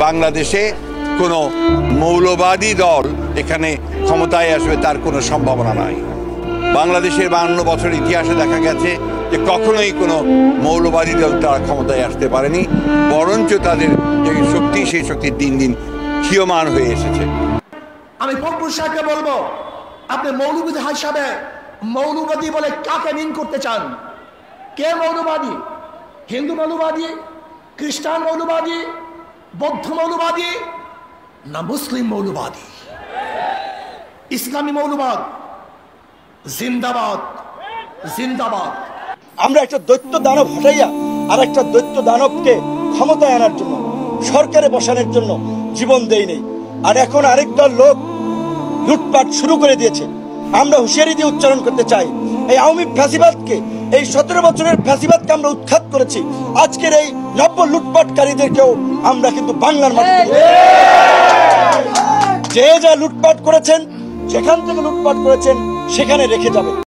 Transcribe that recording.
বাংলাদেশে কোনো মৌলবাদী দল এখানে ক্ষমতায় আসবে তার কোনো সম্ভাবনা নাই। বাংলাদেশের 52 বছর ইতিহাসে দেখা গেছে যে কখনোই কোনো মৌলবাদী দল তারা ক্ষমতায় আসতে পারেনি, বরঞ্চ তাদের যে শক্তি সেই শক্তি দিন দিন ক্ষীয়মান হয়ে এসেছে। আমি ফখরুল সাহেবকে বলবো, আপনি মৌলবাদী হিসাবে মৌলবাদী বলে কাকে মিন করতে চান? কে মৌলবাদী? হিন্দু মৌলবাদী, খ্রিস্টান মৌলবাদী, বৌদ্ধ মৌলবাদী, না মুসলিম মৌলবাদী? ইসলামী মৌলবাদ জিন্দাবাদ, জিন্দাবাদ। আমরা একটা দৈত্য দানব হটাইয়া আর একটা দৈত্য দানবকে ক্ষমতায় আনার জন্য, সরকারে বসানোর জন্য জীবন দেই নেই। আর এখন আরেকটা লোক লুটপাট শুরু করে দিয়েছে। আমরা হুঁশিয়ারি দিয়ে উচ্চারণ করতে চাই, এই আওয়ামী ফ্যাসিবাদকে, এই 17 বছরের ফ্যাসিবাদকে আমরা উৎখাত করেছি। আজকের এই নব্য লুটপাটকারীদেরকেও আমরা কিন্তু বাংলার মাটিতে যে যা লুটপাট করেছেন, যেখান থেকে লুটপাট করেছেন সেখানে রেখে যাবে।